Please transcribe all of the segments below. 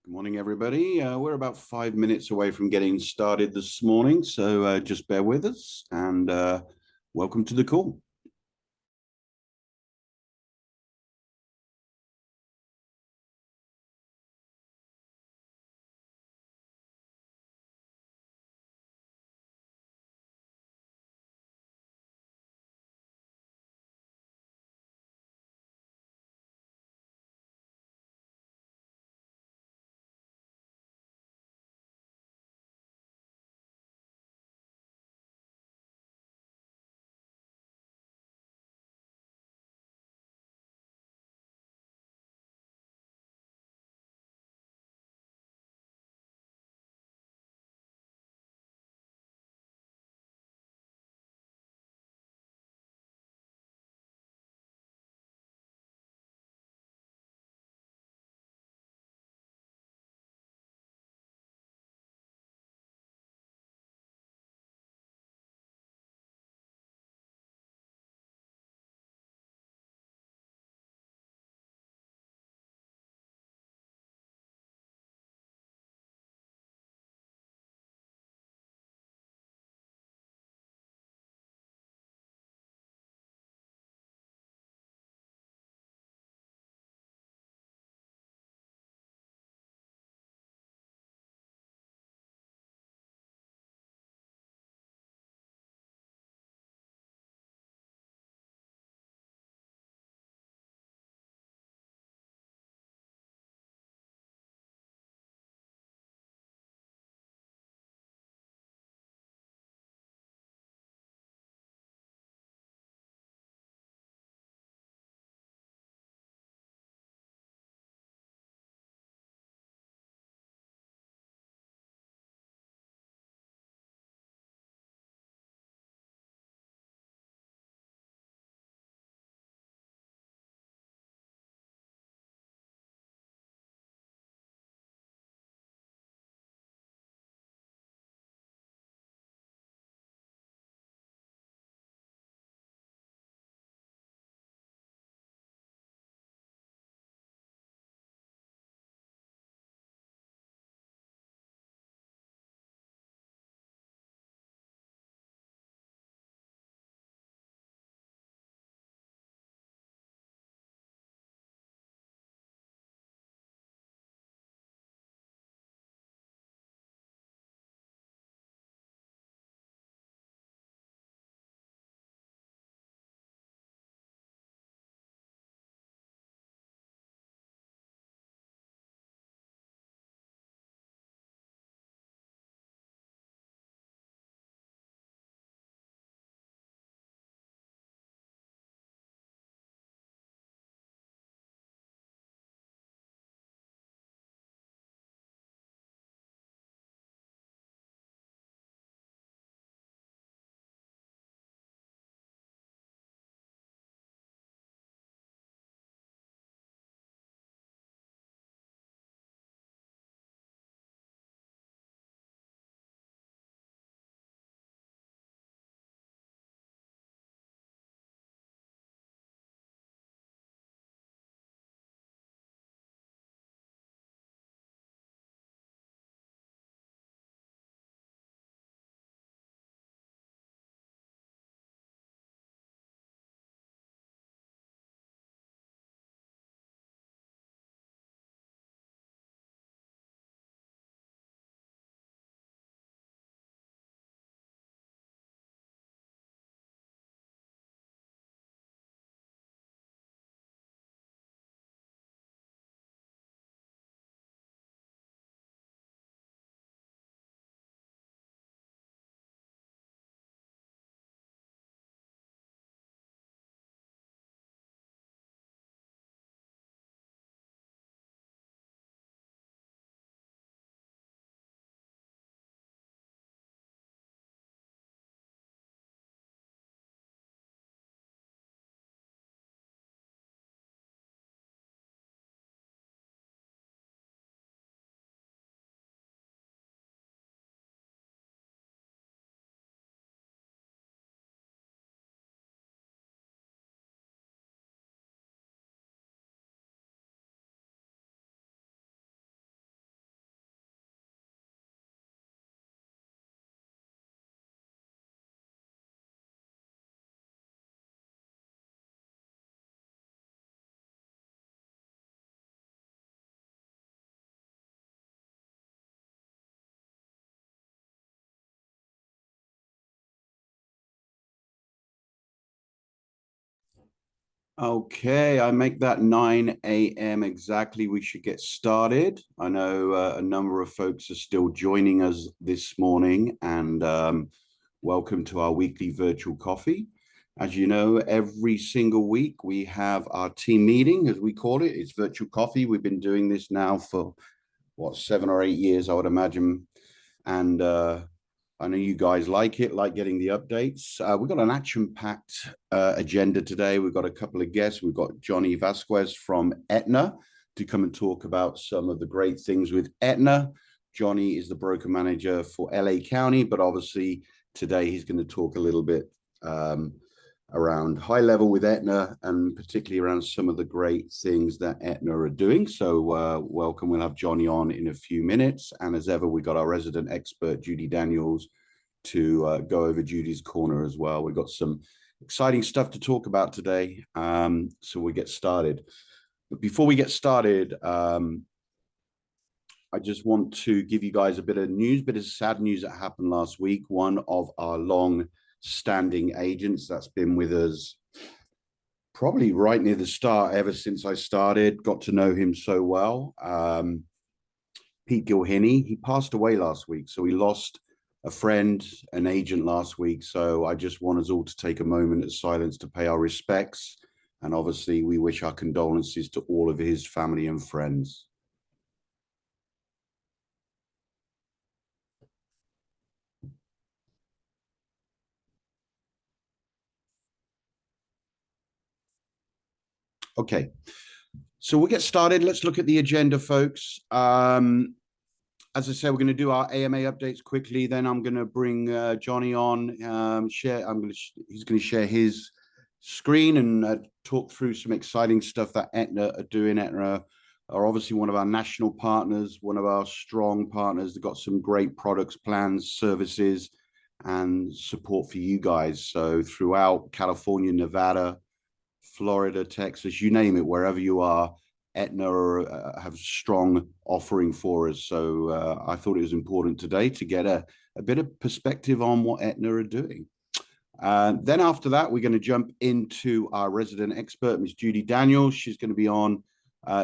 Good morning, everybody. We're about 5 minutes away from getting started this morning, so just bear with us and welcome to the call. Okay, I make that 9 a.m. exactly. We should get started. I know a number of folks are still joining us this morning, and welcome to our weekly virtual coffee. As you know, every single week we have our team meeting, as we call it. It's virtual coffee. We've been doing this now for what, 7 or 8 years, I would imagine. And I know you guys like it, like getting the updates. We've got an action-packed agenda today. We've got a couple of guests. We've got Johnny Vasquez from Aetna to come and talk about some of the great things with Aetna. Johnny is the broker manager for LA County, but obviously today he's going to talk a little bit around high level with Aetna and particularly around some of the great things that Aetna are doing. So welcome. We'll have Johnny on in a few minutes. And as ever, we got our resident expert, Judy Daniels, to go over Judy's corner as well. We've got some exciting stuff to talk about today. So we get started. But before we get started, I just want to give you guys a bit of news, bit of sad news that happened last week. One of our long-standing agents that's been with us probably right near the start, ever since I started, got to know him so well. Pete Gilhinny, he passed away last week. So we lost a friend, an agent last week. So I just want us all to take a moment of silence to pay our respects. And obviously we wish our condolences to all of his family and friends. Okay, so we'll get started. Let's look at the agenda, folks. As I said, we're going to do our AMA updates quickly. Then I'm going to bring Johnny on. He's going to share his screen and talk through some exciting stuff that Aetna are doing. Aetna are obviously one of our national partners, one of our strong partners. They've got some great products, plans, services, and support for you guys. So throughout California, Nevada, Florida, Texas, you name it, wherever you are, Aetna have a strong offering for us. So I thought it was important today to get a bit of perspective on what Aetna are doing. Then after that, we're going to jump into our resident expert, Ms. Judy Daniels. She's going to be on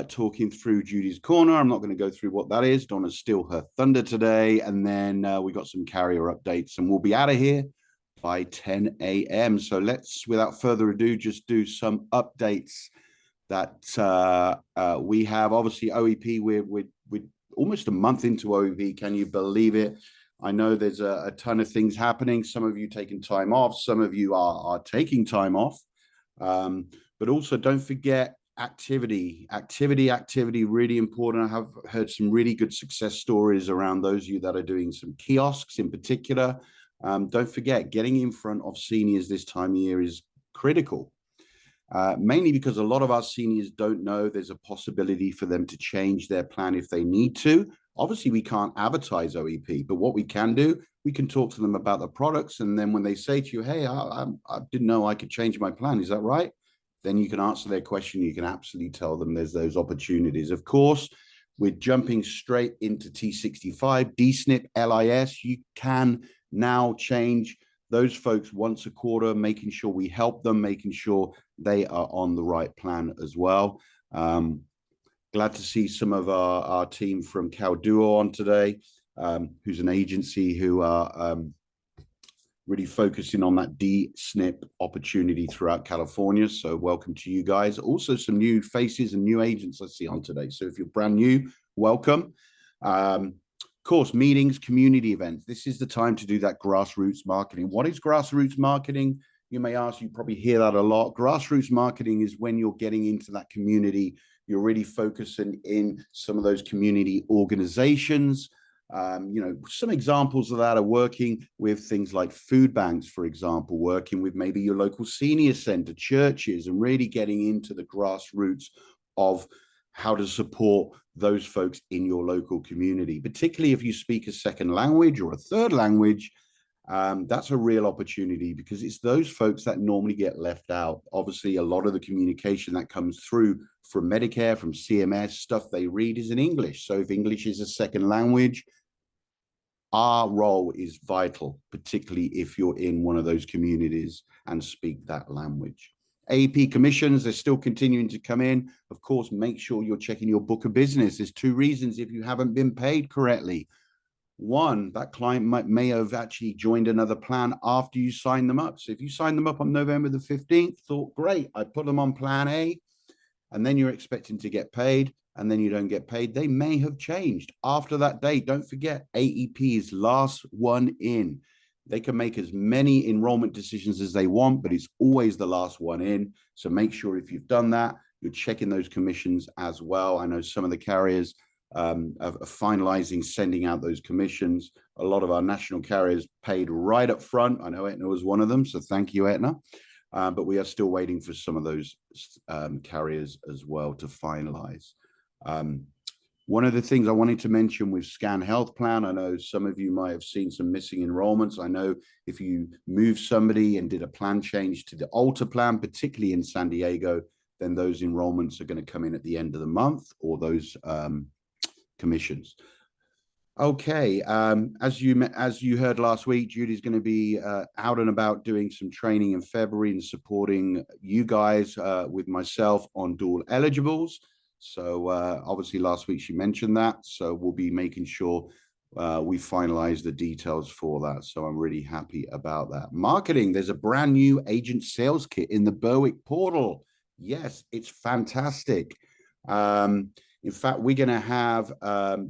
talking through Judy's Corner. I'm not going to go through what that is. Don't want to steal her thunder today. And then we got some carrier updates, and we'll be out of here by 10 a.m. So let's, without further ado, just do some updates that we have. Obviously, OEP, we're almost a month into OEP. Can you believe it? I know there's a ton of things happening. Some of you taking time off. Some of you are taking time off. But also don't forget activity, really important. I have heard some really good success stories around those of you that are doing some kiosks in particular. Don't forget, getting in front of seniors this time of year is critical, mainly because a lot of our seniors don't know there's a possibility for them to change their plan if they need to. Obviously, we can't advertise OEP, but what we can do, we can talk to them about the products. And then when they say to you, hey, I didn't know I could change my plan, is that right? Then you can answer their question. You can absolutely tell them there's those opportunities. Of course, we're jumping straight into T65, DSNP, LIS. You can now change those folks once a quarter, making sure we help them, making sure they are on the right plan as well. Glad to see some of our team from Calduo on today, who's an agency who are really focusing on that DSNP opportunity throughout California. So welcome to you guys. Also some new faces and new agents I see on today. So if you're brand new, welcome. Course, meetings, community events. This is the time to do that grassroots marketing. What is grassroots marketing? You may ask, you probably hear that a lot. Grassroots marketing is when you're getting into that community, you're really focusing in some of those community organizations. Some examples of that are working with things like food banks, for example, working with maybe your local senior center, churches, and really getting into the grassroots of how to support those folks in your local community, particularly if you speak a second language or a third language. That's a real opportunity because it's those folks that normally get left out. Obviously, a lot of the communication that comes through from Medicare, from CMS, stuff they read is in English. So if English is a second language, our role is vital, particularly if you're in one of those communities and speak that language. AEP commissions, they're still continuing to come in. Of course, make sure you're checking your book of business. There's two reasons if you haven't been paid correctly. One, that client may have actually joined another plan after you signed them up. So if you signed them up on November the 15th, thought, great, I put them on plan A, and then you're expecting to get paid, and then you don't get paid, they may have changed after that date. Don't forget, AEP is last one in. They can make as many enrollment decisions as they want, but it's always the last one in. So make sure if you've done that, you're checking those commissions as well. I know some of the carriers are finalizing sending out those commissions. A lot of our national carriers paid right up front. I know Aetna was one of them, so thank you, Aetna. But we are still waiting for some of those carriers as well to finalize. One of the things I wanted to mention with Scan Health Plan, I know some of you might have seen some missing enrollments. I know if you move somebody and did a plan change to the Alta plan, particularly in San Diego, then those enrollments are going to come in at the end of the month, or those commissions. Okay, as you heard last week, Judy's going to be out and about doing some training in February and supporting you guys with myself on dual eligibles. So obviously last week she mentioned that, so we'll be making sure we finalize the details for that. So I'm really happy about that. Marketing, there's a brand new agent sales kit in the Berwick portal. Yes, it's fantastic. In fact, we're going to have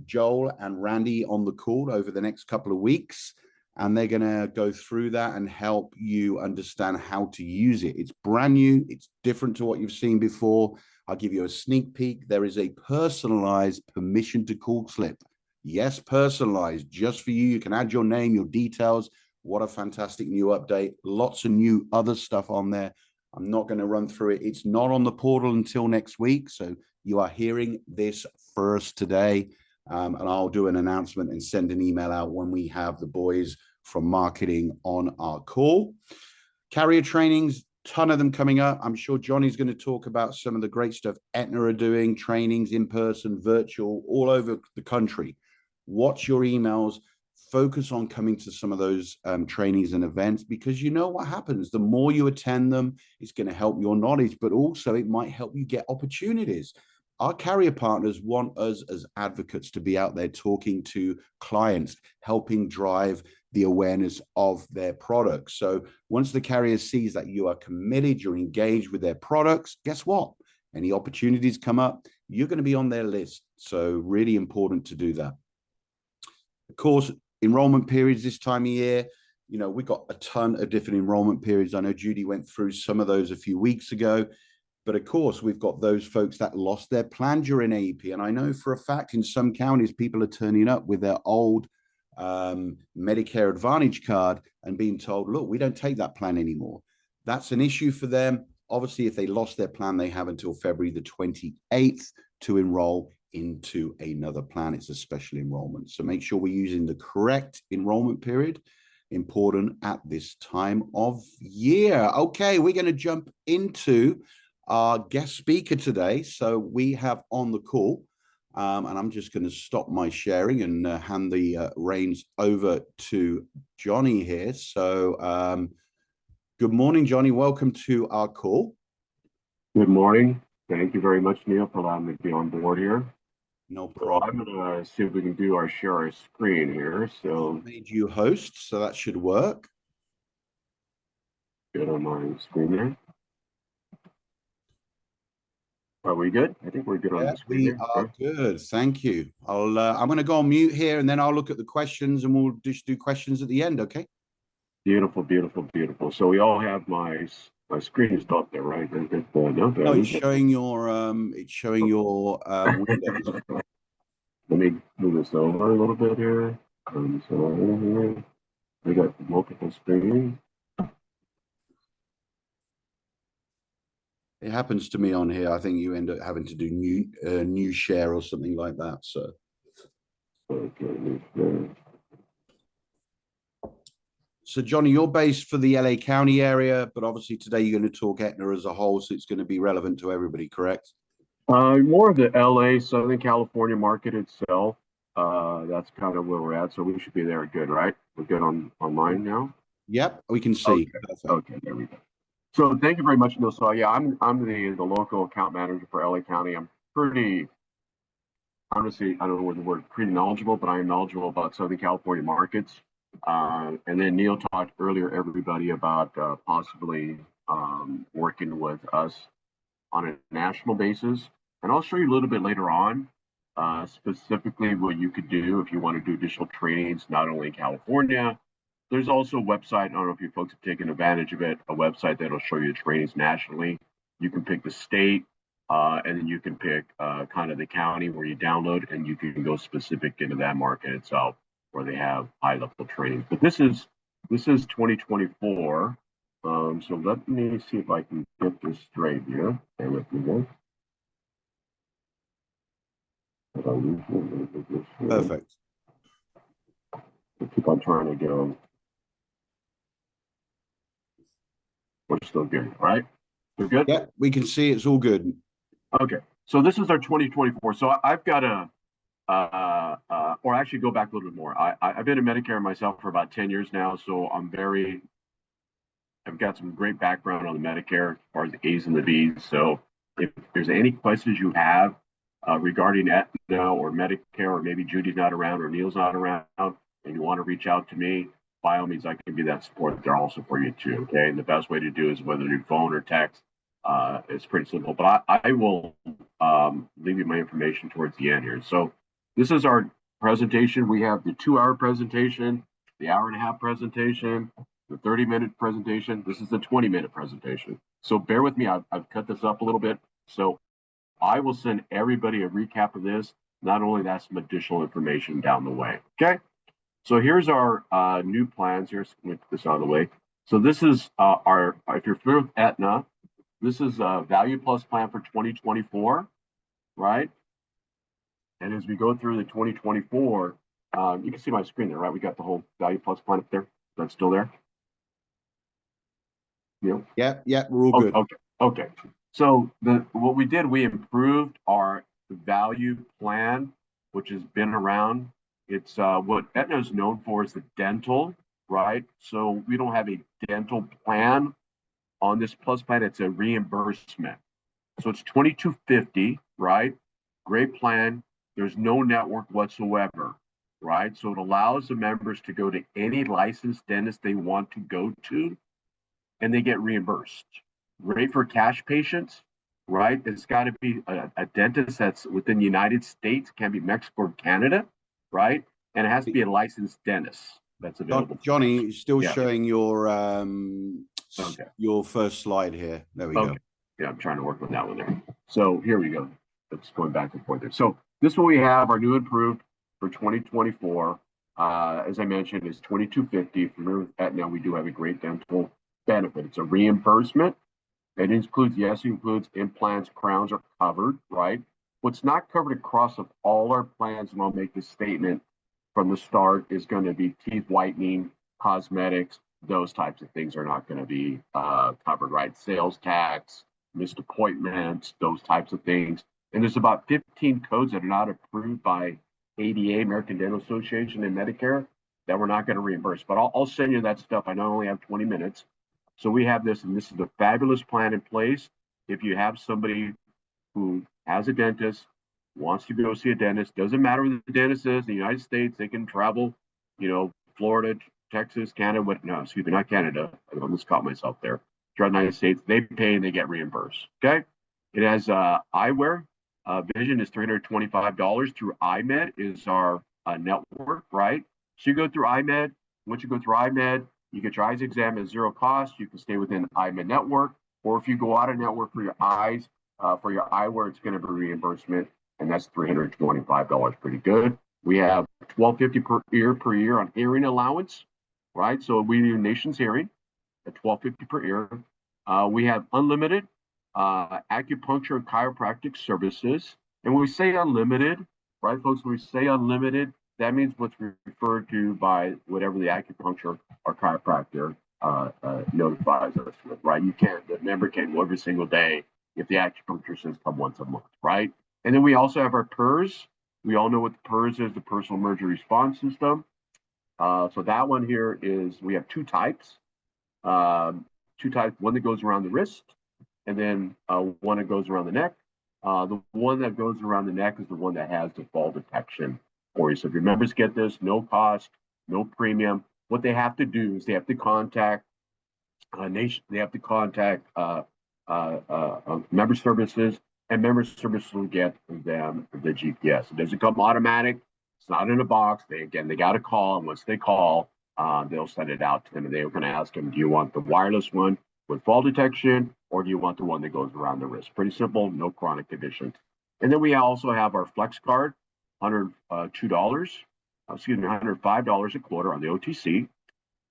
Joel and Randy on the call over the next couple of weeks, and they're going to go through that and help you understand how to use it. It's brand new. It's different to what you've seen before. I'll give you a sneak peek. There is a personalized permission to call slip. Yes, personalized just for you. You can add your name, your details. What a fantastic new update. Lots of new other stuff on there. I'm not going to run through it. It's not on the portal until next week. So you are hearing this first today. And I'll do an announcement and send an email out when we have the boys from marketing on our call. Carrier trainings, ton of them coming up. I'm sure Johnny's going to talk about some of the great stuff Aetna are doing, trainings in person, virtual, all over the country. Watch your emails. Focus on coming to some of those trainings and events, because you know what happens. The more you attend them, it's going to help your knowledge, but also it might help you get opportunities. Our carrier partners want us as advocates to be out there talking to clients, helping drive the awareness of their products. So once the carrier sees that you are committed, you're engaged with their products, guess what? Any opportunities come up, you're going to be on their list. So really important to do that. Of course, enrollment periods this time of year, you know, we've got a ton of different enrollment periods. I know Judy went through some of those a few weeks ago. But of course, we've got those folks that lost their plan during AEP. And I know for a fact in some counties, people are turning up with their old Medicare Advantage card and being told, look, we don't take that plan anymore. That's an issue for them. Obviously, if they lost their plan, they have until February the 28th to enroll into another plan. It's a special enrollment. So make sure we're using the correct enrollment period. Important at this time of year. Okay, we're going to jump into our guest speaker today. So we have on the call, and I'm just going to stop my sharing and hand the reins over to Johnny here. So good morning, Johnny. Welcome to our call. Good morning. Thank you very much, Neil, for allowing me to be on board here. No problem. I'm going to see if we can do share our screen here. So I made you host, so that should work. Get on my screen there. Are we good? I think we're good on the screen. We are good. Thank you. I'm going to go on mute here, and then I'll look at the questions, and we'll just do questions at the end. Okay. Beautiful, beautiful, beautiful. So we all have my screen is up there, right? No, it's showing your windows. Let me move this over a little bit here. So we got multiple screens. It happens to me on here. I think you end up having to do new share or something like that. So, okay. So Johnny, you're based for the LA County area, but obviously today you're going to talk Aetna as a whole, so it's going to be relevant to everybody, correct? More of the LA, Southern California market itself. That's kind of where we're at. So we should be there good, right? We're good online now? Yep, we can see. Okay, there we go. So thank you very much, Neil. So yeah, I'm the local account manager for LA County. I'm pretty honestly, I don't know what the word pretty knowledgeable, but I am knowledgeable about Southern California markets. And then Neil talked earlier, everybody, about possibly working with us on a national basis. And I'll show you a little bit later on, specifically what you could do if you want to do additional trainings, not only in California. There's also a website, I don't know if you folks have taken advantage of it, a website that'll show you trainings nationally. You can pick the state, and then you can pick kind of the county where you download, and you can go specific into that market itself where they have high level training. But this is 2024. So let me see if I can get this straight here. Bear with me guys. Perfect. I keep on trying to go. We're still good, right? We're good? Yeah, we can see it's all good. Okay. So this is our 2024. So I've got a, or actually go back a little bit more. I've been in Medicare myself for about 10 years now. So I've got some great background on the Medicare as far as the A's and the B's. So if there's any questions you have regarding Aetna or Medicare, or maybe Judy's not around or Neil's not around, and you want to reach out to me, by all means, I can be that support there also for you too. Okay. And the best way to do is whether you phone or text. It's pretty simple, but I will leave you my information towards the end here. So this is our presentation. We have the 2-hour presentation, the hour-and-a-half presentation, the 30-minute presentation. This is the 20-minute presentation. So bear with me. I've cut this up a little bit. So I will send everybody a recap of this. Not only that, some additional information down the way. Okay. So here's our new plans. Here's, let me put this out of the way. So this is our, if you're familiar with Aetna, this is a Value Plus plan for 2024, right? And as we go through the 2024, you can see my screen there, right? We got the whole Value Plus plan up there. That's still there? Yeah, we're all good. Okay. So what we did, we improved our value plan, which has been around. It's what Aetna is known for is the dental, right? So we don't have a dental plan on this plus plan. It's a reimbursement. So it's $22.50, right? Great plan. There's no network whatsoever, right? So it allows the members to go to any licensed dentist they want to go to, and they get reimbursed. Great for cash patients, right? It's got to be a dentist that's within the United States, can be Mexico or Canada, right? And it has to be a licensed dentist that's available. Johnny, still showing your first slide here. There we go. Yeah, I'm trying to work on that one there. So here we go. It's going back and forth there. So this one we have, our new improved for 2024. As I mentioned, is $22.50. Remember that now we do have a great dental benefit. It's a reimbursement. It includes implants, crowns are covered, right? What's not covered across of all our plans, and I'll make this statement from the start, is going to be teeth whitening, cosmetics, those types of things are not going to be covered, right? Sales tax, missed appointments, those types of things. And there's about 15 codes that are not approved by ADA, American Dental Association, and Medicare that we're not going to reimburse. But I'll send you that stuff. I only have 20 minutes. So we have this, and this is a fabulous plan in place. If you have somebody who has a dentist, wants to go see a dentist, doesn't matter where the dentist is, in the United States, they can travel, Florida, Texas, Canada, not Canada. I almost caught myself there. Throughout the United States, they pay and they get reimbursed. Okay. It has eyewear. Vision is $325 through iMed is our network, right? So you go through iMed. Once you go through iMed, you get your eyes exam at zero cost. You can stay within iMed network, or if you go out of network for your eyes, for your eyewear, it's going to be reimbursement, and that's $325. Pretty good. We have $1,250 per year on hearing allowance, right? So we do Nations Hearing at $1,250 per year. We have unlimited acupuncture and chiropractic services. And when we say unlimited, right, folks, when we say unlimited, that means what's referred to by whatever the acupuncture or chiropractor notifies us with, right? The member can't go every single day if the acupuncture says come once a month, right? And then we also have our PERS. We all know what the PERS is, the Personal Emergency Response System. So that one here is, we have two types. two types, one that goes around the wrist and then one that goes around the neck. The one that goes around the neck is the one that has the fall detection for you. So if your members get this, no cost, no premium. What they have to do is they have to contact they have to contact member services, and member services will get them the GPS. It doesn't come automatic. It's not in a box. They got to call, and once they call, they'll send it out to them, and they're going to ask them, do you want the wireless one with fall detection, or do you want the one that goes around the wrist? Pretty simple, no chronic conditions. And then we also have our Flex card, $102, $105 a quarter on the OTC.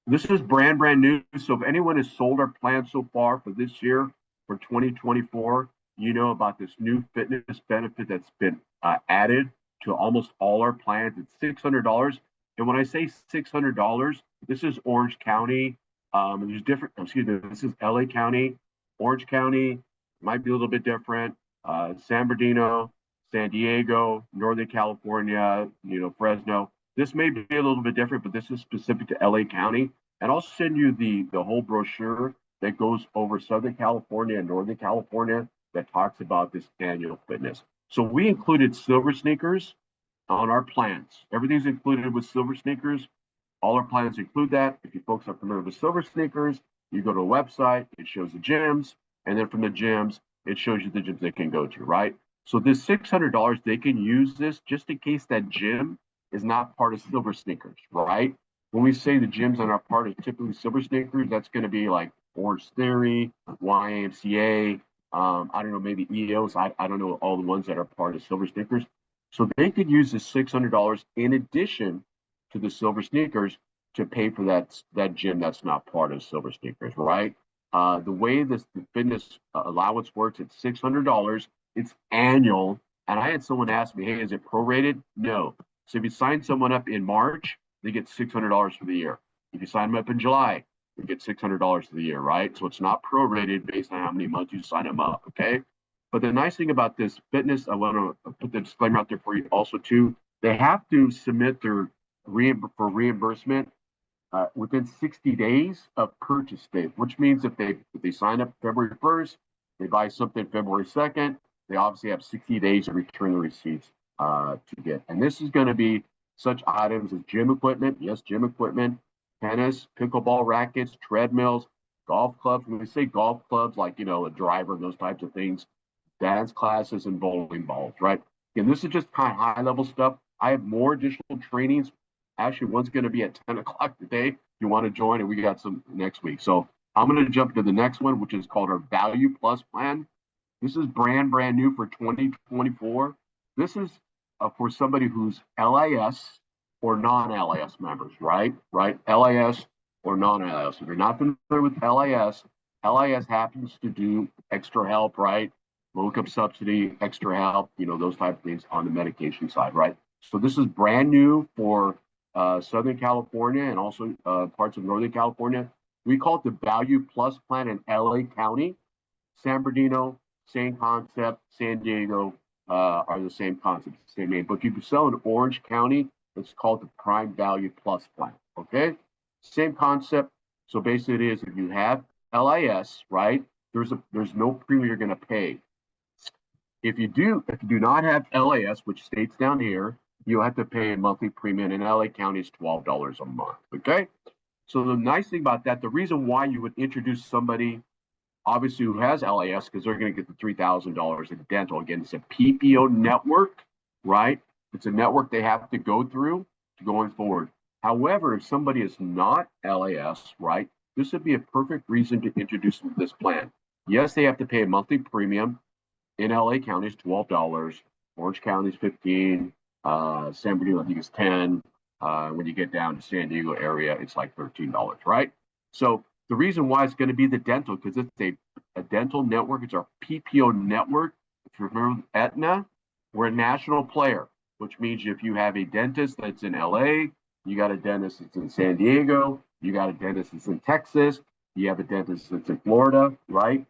This is brand new. So if anyone has sold our plan so far for this year, for 2024, you know about this new fitness benefit that's been added to almost all our plans. It's $600. And when I say $600, this is Orange County. There's different, this is LA County, Orange County, might be a little bit different. San Bernardino, San Diego, Northern California, Fresno. This may be a little bit different, but this is specific to LA County. And I'll send you the whole brochure that goes over Southern California and Northern California that talks about this annual fitness. So we included silver sneakers on our plans. Everything's included with silver sneakers. All our plans include that. If you folks are familiar with silver sneakers, you go to a website, it shows the gyms, and then from the gyms, it shows you the gyms they can go to, right? So this $600, they can use this just in case that gym is not part of silver sneakers, right? When we say the gyms that are part of typically silver sneakers, that's going to be like Orange Theory, YMCA, I don't know, maybe EOS. I don't know all the ones that are part of silver sneakers. So they could use the $600 in addition to the silver sneakers to pay for that gym that's not part of silver sneakers, right? The way the fitness allowance works, it's $600. It's annual. And I had someone ask me, hey, is it prorated? No. So if you sign someone up in March, they get $600 for the year. If you sign them up in July, you get $600 for the year, right? So it's not prorated based on how many months you sign them up, okay? But the nice thing about this fitness, I want to put the disclaimer out there for you also too. They have to submit their reimbursement within 60 days of purchase date, which means if they sign up February 1st, they buy something February 2nd, they obviously have 60 days to return the receipts to get. And this is going to be such items as gym equipment, yes, gym equipment, tennis, pickleball rackets, treadmills, golf clubs. When we say golf clubs, like, a driver and those types of things, dance classes and bowling balls, right? And this is just kind of high level stuff. I have more additional trainings. Actually, one's going to be at 10 o'clock today. If you want to join, and we got some next week. So I'm going to jump to the next one, which is called our Value Plus plan. This is brand new for 2024. This is for somebody who's LIS or non-LIS members, right? LIS or non-LIS. If you're not familiar with LIS, LIS happens to do extra help, right? Low income subsidy, extra help, those type of things on the medication side, right? So this is brand new for Southern California and also parts of Northern California. We call it the Value Plus plan in LA County. San Bernardino, same concept. San Diego are the same concept, same name. But if you sell in Orange County, it's called the Prime Value Plus plan. Okay, same concept. So basically, it is if you have LIS, right? There's no premium you're going to pay. If you do not have LIS, which states down here, you have to pay a monthly premium. In LA County, is $12 a month. Okay, so the nice thing about that, the reason why you would introduce somebody, obviously, who has LIS, because they're going to get the $3,000 in dental. Again, it's a PPO network, right? It's a network they have to go through going forward. However, if somebody is not LIS, right, this would be a perfect reason to introduce them to this plan. Yes, they have to pay a monthly premium. In LA County, is $12. Orange County is $15. San Bernardino, I think, is $10. When you get down to San Diego area, it's like $13, right? So the reason why it's going to be the dental, because it's a dental network. It's our PPO network. If you remember Aetna, we're a national player, which means if you have a dentist that's in LA, you got a dentist that's in San Diego, you got a dentist that's in Texas, you have a dentist that's in Florida, right?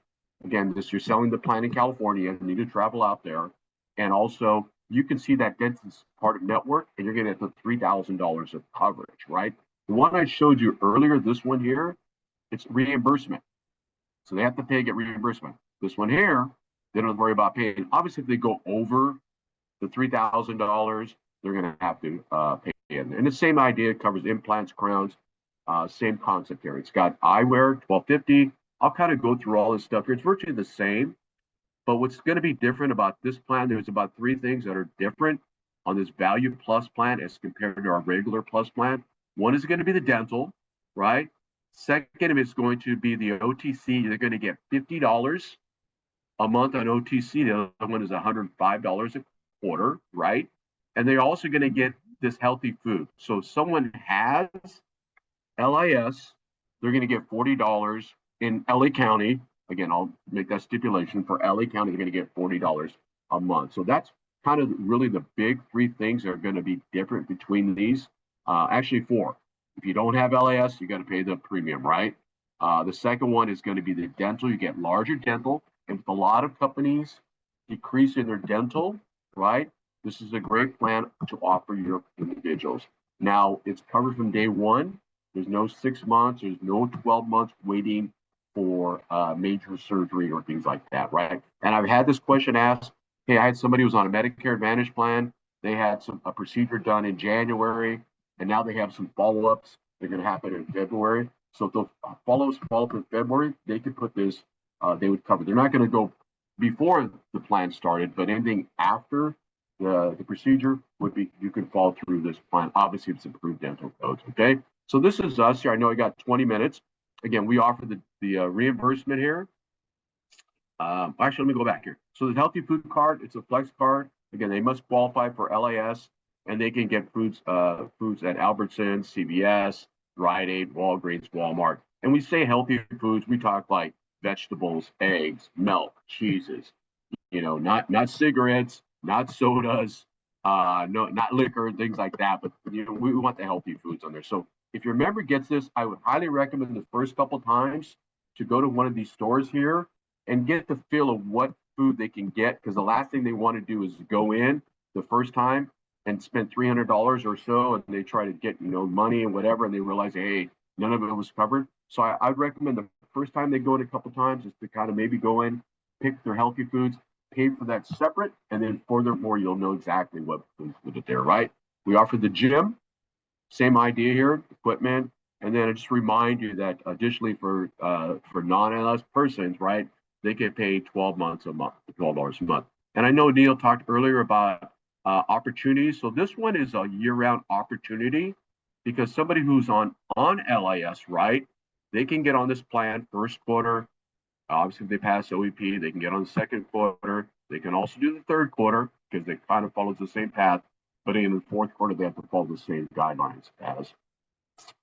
Again, you're selling the plan in California, you need to travel out there. And also, you can see that dentist part of network, and you're going to get the $3,000 of coverage, right? The one I showed you earlier, this one here, it's reimbursement. So they have to pay, get reimbursement. This one here, they don't worry about paying. Obviously, if they go over the $3,000, they're going to have to pay in. And the same idea covers implants, crowns, same concept here. It's got eyewear, $1,250. I'll kind of go through all this stuff here. It's virtually the same, but what's going to be different about this plan, there's about 3 things that are different on this Value Plus plan as compared to our regular Plus plan. One is going to be the dental, right? Second is going to be the OTC. They're going to get $50 a month on OTC. The other one is $105 a quarter, right? And they're also going to get this healthy food. So if someone has LIS, they're going to get $40 in LA County. Again, I'll make that stipulation for LA County, they're going to get $40 a month. So that's kind of really the big 3 things that are going to be different between these. Actually 4. If you don't have LAS, you got to pay the premium, right? The second one is going to be the dental. You get larger dental. And with a lot of companies decreasing their dental, right? This is a great plan to offer your individuals. Now, it's covered from day 1. There's no 6 months. There's no 12 months waiting for major surgery or things like that, right? And I've had this question asked. Hey, I had somebody who was on a Medicare Advantage plan. They had a procedure done in January, and now they have some follow-ups. They're going to happen in February. So if the follow-ups follow up in February, they could put this, they would cover. They're not going to go before the plan started, but anything after the procedure would be, you could fall through this plan. Obviously, it's approved dental codes, okay? So this is us here. I know I got 20 minutes. Again, we offer the reimbursement here. Actually, let me go back here. So the Healthy Food Card, it's a flex card. Again, they must qualify for LAS, and they can get foods at Albertsons, CVS, Rite Aid, Walgreens, Walmart. And we say healthy foods, we talk like vegetables, eggs, milk, cheeses, not cigarettes, not sodas, no, not liquor, things like that. But we want the healthy foods on there. So if your member gets this, I would highly recommend the first couple times to go to one of these stores here and get the feel of what food they can get, because the last thing they want to do is go in the first time and spend $300 or so, and they try to get money and whatever, and they realize, hey, none of it was covered. So I'd recommend the first time they go in a couple times is to kind of maybe go in, pick their healthy foods, pay for that separate, and then furthermore, you'll know exactly what foods put there, right? We offer the gym, same idea here, equipment, and then I just remind you that additionally for non-LS persons, right, they get paid 12 months a month, $12 a month. And I know Neil talked earlier about opportunities. So this one is a year-round opportunity because somebody who's on LIS, right, they can get on this plan first quarter. Obviously, if they pass OEP, they can get on the second quarter. They can also do the third quarter because they kind of follows the same path. But in the fourth quarter, they have to follow the same guidelines as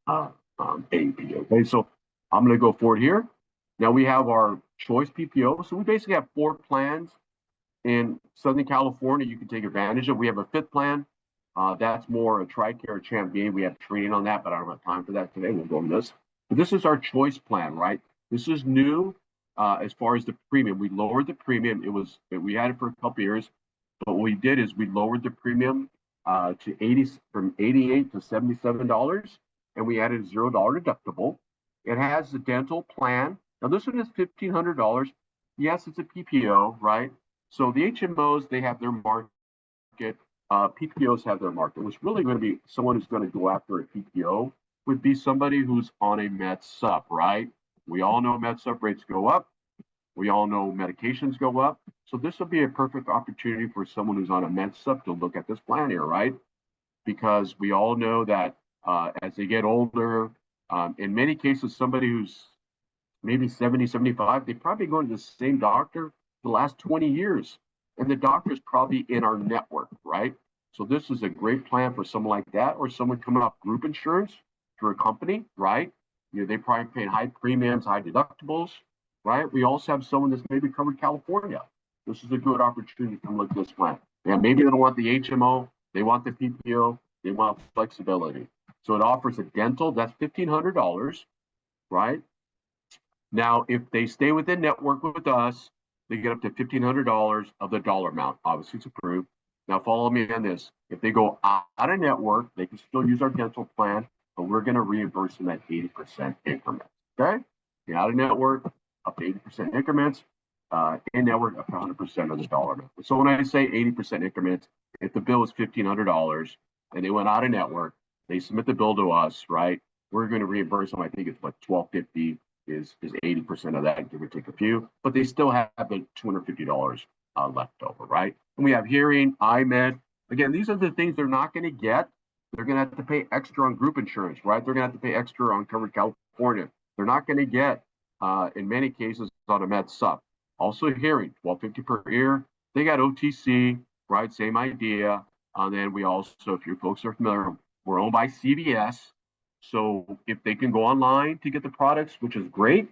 AEP. Okay, so I'm going to go forward here. Now we have our choice PPO. So we basically have 4 plans in Southern California you can take advantage of. We have a 5th plan. That's more a TRICARE Champion. We have training on that, but I don't have time for that today. We'll go on this. But this is our choice plan, right? This is new as far as the premium. We lowered the premium. We had it for a couple years, but what we did is we lowered the premium from $88 to $77, and we added a $0 deductible. It has the dental plan. Now this one is $1,500. Yes, it's a PPO, right? So the HMOs, they have their market. PPOs have their market. What's really going to be someone who's going to go after a PPO would be somebody who's on a Med Sup, right? We all know Med Sup rates go up. We all know medications go up. So this will be a perfect opportunity for someone who's on a Med Sup to look at this plan here, right? Because we all know that as they get older, in many cases, somebody who's maybe 70, 75, they probably go to the same doctor the last 20 years. And the doctor is probably in our network, right? So this is a great plan for someone like that, or someone coming off group insurance through a company, right? They probably paying high premiums, high deductibles, right? We also have someone that's maybe covered California. This is a good opportunity to come look at this plan. Yeah, maybe they don't want the HMO, they want the PPO, they want flexibility. So it offers a dental, that's $1,500, right? Now, if they stay within network with us, they get up to $1,500 of the dollar amount. Obviously, it's approved. Now, follow me on this. If they go out of network, they can still use our dental plan, but we're going to reimburse them at 80% increments. Okay? Get out of network, up to 80% increments. In network, up to 100% of the dollar amount. So when I say 80% increments, if the bill is $1,500 and they went out of network, they submit the bill to us, right? We're going to reimburse them. I think it's like $1,250 is 80% of that, give or take a few, but they still have the $250 left over, right? And we have hearing, IMED. Again, these are the things they're not going to get. They're going to have to pay extra on group insurance, right? They're going to have to pay extra on Covered California. They're not going to get, in many cases, on a med sup. Also hearing, $1,250 per ear. They got OTC, right? Same idea. And then we also, if you folks are familiar, we're owned by CVS. So if they can go online to get the products, which is great,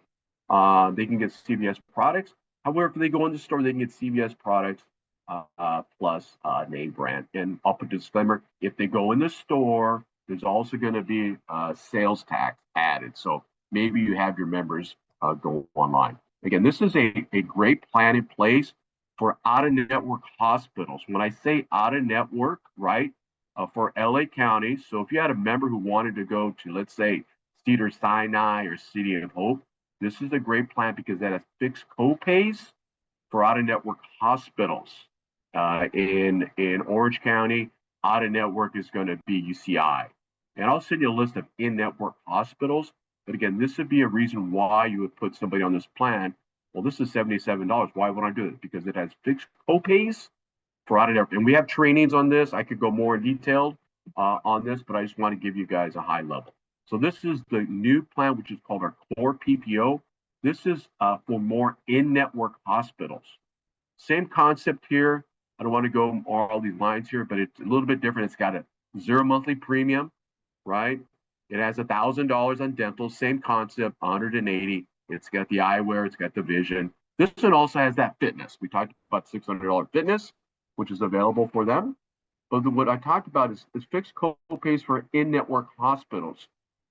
they can get CVS products. However, if they go in the store, they can get CVS products plus name brand. And I'll put a disclaimer, if they go in the store, there's also going to be sales tax added. So maybe you have your members go online. Again, this is a great plan in place for out-of-network hospitals. When I say out-of-network, right, for LA County, so if you had a member who wanted to go to, let's say, Cedars-Sinai or City of Hope, this is a great plan because that has fixed co-pays for out-of-network hospitals. In Orange County, out-of-network is going to be UCI. And I'll send you a list of in-network hospitals. But again, this would be a reason why you would put somebody on this plan. Well, this is $77. Why would I do it? Because it has fixed co-pays for out-of-network. And we have trainings on this. I could go more in detail on this, but I just want to give you guys a high level. So this is the new plan, which is called our core PPO. This is for more in-network hospitals. Same concept here. I don't want to go all these lines here, but it's a little bit different. It's got a 0 monthly premium, right? It has $1,000 on dental, same concept, 180. It's got the eyewear, it's got the vision. This one also has that fitness. We talked about $600 fitness, which is available for them. But what I talked about is fixed co-pays for in-network hospitals.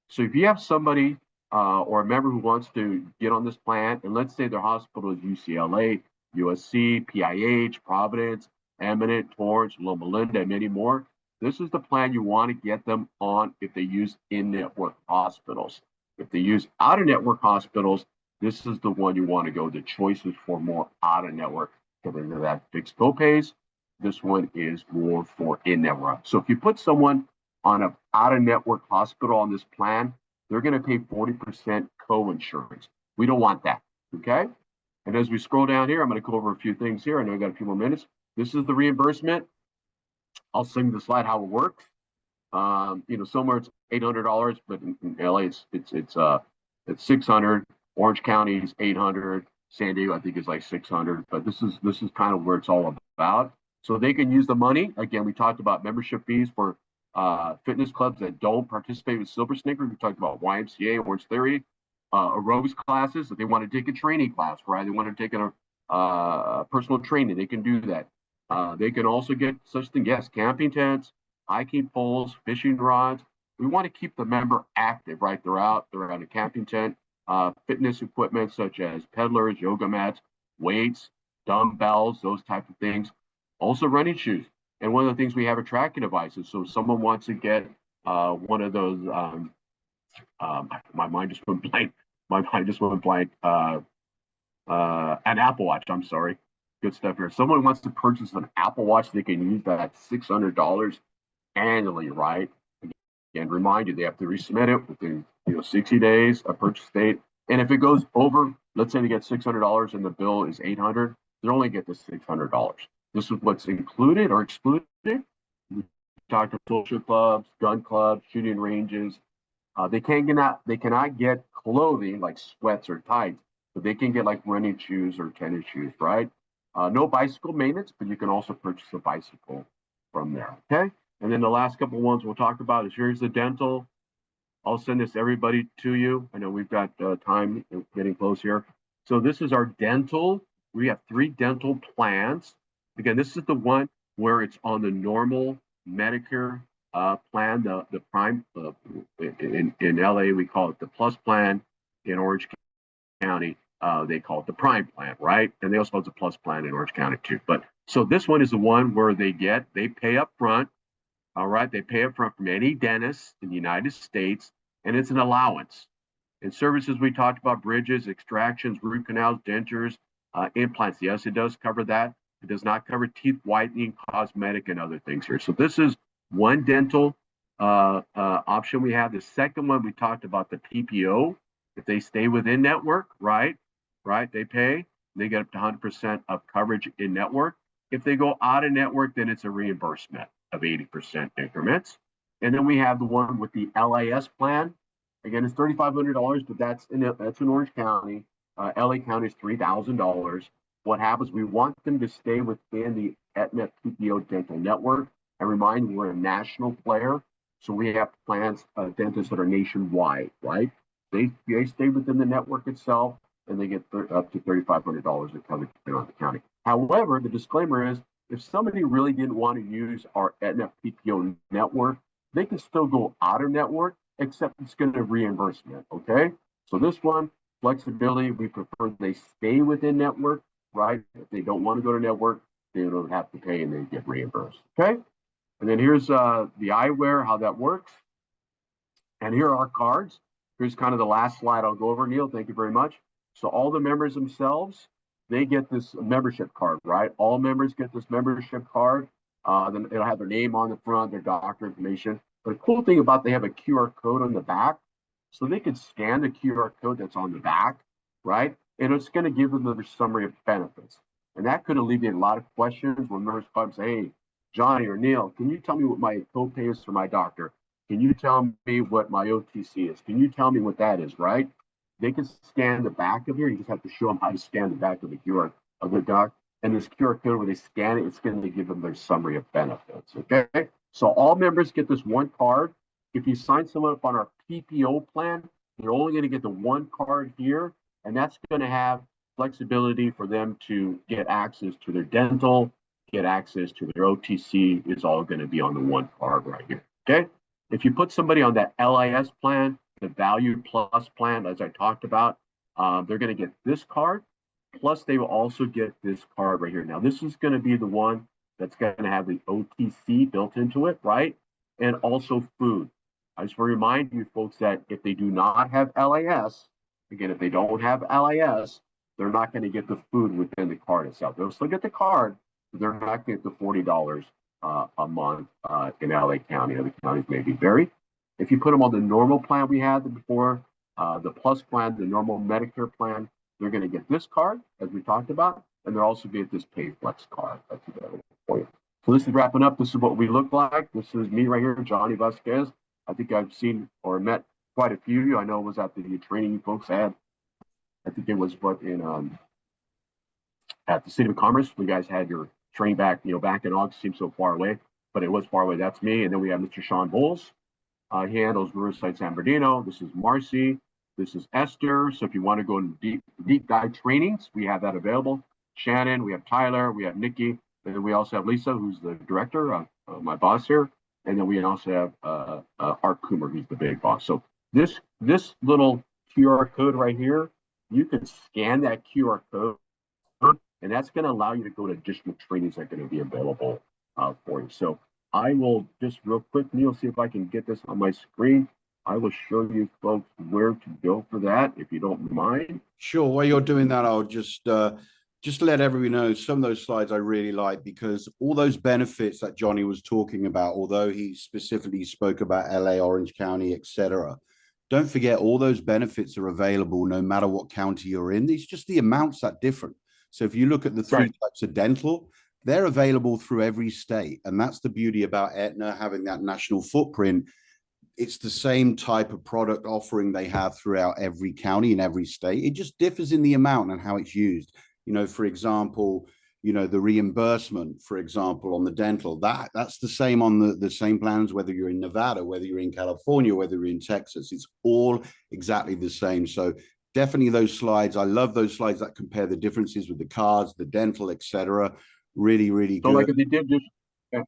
So if you have somebody or a member who wants to get on this plan, and let's say their hospital is UCLA, USC, PIH, Providence, Eminent, Torrance, Loma Linda, and many more, this is the plan you want to get them on if they use in-network hospitals. If they use out-of-network hospitals, this is the one you want to go. The choices for more out-of-network, getting to that fixed co-pays. This one is more for in-network. So if you put someone on an out-of-network hospital on this plan, they're going to pay 40% co-insurance. We don't want that, okay? And as we scroll down here, I'm going to go over a few things here. I know I got a few more minutes. This is the reimbursement. I'll sing the slide how it works. Somewhere it's $800, but in LA it's 600. Orange County is 800. San Diego I think is like 600. But this is kind of where it's all about. So they can use the money. Again, we talked about membership fees for fitness clubs that don't participate with Silver Sneaker. We talked about YMCA, Orange Theory, aerobics classes. If they want to take a training class, right? They want to take a personal training. They can do that. They can also get such things, yes, camping tents, hiking poles, fishing rods. We want to keep the member active, right? They're out a camping tent, fitness equipment such as pedalers, yoga mats, weights, dumbbells, those type of things. Also running shoes. And one of the things we have are tracking devices. So if someone wants to get one of those, my mind just went blank. An Apple Watch, I'm sorry. Good stuff here. If someone wants to purchase an Apple Watch, they can use that $600 annually, right? Again, remind you, they have to resubmit it within 60 days of purchase date. And if it goes over, let's say they get $600 and the bill is $800, they only get the $600. This is what's included or excluded. We talked to social clubs, gun clubs, shooting ranges. They cannot get clothing like sweats or tights, but they can get like running shoes or tennis shoes, right? No bicycle maintenance, but you can also purchase a bicycle from there, okay? And then the last couple ones we'll talk about is here's the dental. I'll send this everybody to you. I know we've got time getting close here. So this is our dental. We have 3 dental plans. Again, this is the one where it's on the normal Medicare plan, the prime. In LA, we call it the plus plan. In Orange County, they call it the prime plan, right? And they also call it the plus plan in Orange County too. But so this one is the one where they pay up front. All right, they pay up front from any dentist in the United States, and it's an allowance. And services we talked about: bridges, extractions, root canals, dentures, implants. Yes, it does cover that. It does not cover teeth whitening, cosmetic, and other things here. So this is one dental option we have. The second one, we talked about the PPO. If they stay within network, right, they pay. They get up to 100% of coverage in network. If they go out of network, then it's a reimbursement of 80% increments. And then we have the one with the LIS plan. Again, it's $3,500, but that's in Orange County. LA County is $3,000. What happens? We want them to stay within the Aetna PPO dental network. And remind, we're a national player, so we have plans, dentists that are nationwide, right? They stay within the network itself, and they get up to $3,500 in coverage on the county. However, the disclaimer is, if somebody really didn't want to use our Aetna PPO network, they can still go out of network, except it's going to reimbursement. Okay, so this one, flexibility, we prefer they stay within network, right? If they don't want to go to network, they don't have to pay and they get reimbursed. Okay, and then here's the eyewear, how that works. And here are our cards. Here's kind of the last slide I'll go over, Neil. Thank you very much. So all the members themselves, they get this membership card, right? All members get this membership card. Then it'll have their name on the front, their doctor information. But the cool thing about, they have a QR code on the back, so they could scan the QR code that's on the back, right? And it's going to give them the summary of benefits. And that could alleviate a lot of questions when members come and say, hey, Johnny or Neil, can you tell me what my copay is for my doctor? Can you tell me what my OTC is? Can you tell me what that is, right? They can scan the back of here. You just have to show them how to scan the back of the QR of the doc. And this QR code, when they scan it, it's going to give them their summary of benefits. Okay. So all members get this one card. If you sign someone up on our PPO plan, you're only going to get the one card here. And that's going to have flexibility for them to get access to their dental, get access to their OTC. Is all going to be on the one card right here. Okay. If you put somebody on that LIS plan, the Value Plus plan, as I talked about, they're going to get this card. Plus, they will also get this card right here. Now, this is going to be the one that's going to have the OTC built into it, right? And also food. I just want to remind you folks that if they do not have LIS, again, if they don't have LIS, they're not going to get the food within the card itself. They'll still get the card, but they're not going to get the $40 a month in LA County. Other counties may be varied. If you put them on the normal plan we had before, the Plus plan, the normal Medicare plan, they're going to get this card, as we talked about, and they're also going to get this PayFlex card that's available for you. So this is wrapping up. This is what we look like. This is me right here, Johnny Vasquez. I think I've seen or met quite a few of you. I know it was at the training you folks had. I think it was what in at the City of Commerce. You guys had your training back, back in August. Seems so far away, but it was far away. That's me. And then we have Mr. Sean Bowles. He handles Riverside San Bernardino. This is Marcy. This is Esther. So if you want to go into deep dive trainings, we have that available. Shannon, we have Tyler, we have Nikki, and then we also have Lisa, who's the director, my boss here. And then we also have Art Coomer, who's the big boss. So this little QR code right here, you can scan that QR code, and that's going to allow you to go to additional trainings that are going to be available for you. So I will just real quick, Neil, see if I can get this on my screen. I will show you folks where to go for that, if you don't mind. Sure. While you're doing that, I'll just let everybody know some of those slides I really like, because all those benefits that Johnny was talking about, although he specifically spoke about LA, Orange County, etc., don't forget all those benefits are available no matter what county you're in. It's just the amounts that different. So if you look at the three types of dental, they're available through every state. And that's the beauty about Aetna having that national footprint. It's the same type of product offering they have throughout every county in every state. It just differs in the amount and how it's used. For example, the reimbursement, for example, on the dental, that's the same on the same plans, whether you're in Nevada, whether you're in California, whether you're in Texas, it's all exactly the same. So definitely those slides. I love those slides that compare the differences with the cards, the dental, etc. Really, really good. So like if they did just, yeah.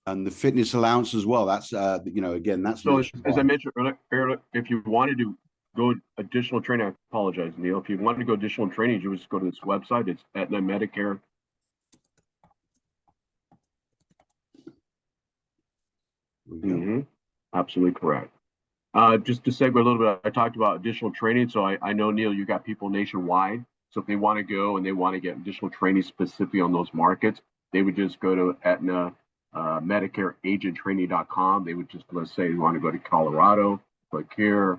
And the fitness allowance as well. That's again, that's so as I mentioned earlier, if you wanted to go additional training, I apologize, Neil. If you wanted to go additional training, you would just go to this website. It's Aetna Medicare. Absolutely correct. Just to segue a little bit, I talked about additional training. So I know, Neil, you got people nationwide. So if they want to go and they want to get additional training specifically on those markets, they would just go to Aetna Medicare Agent Training.com. They would just, let's say you want to go to Colorado, click here,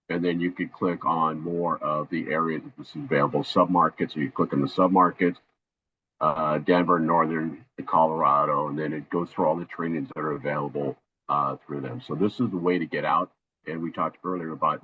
and then you could click on more of the areas that this is available, submarkets. So you click on the submarkets, Denver, Northern Colorado, and then it goes through all the trainings that are available through them. So this is the way to get out. And we talked earlier about,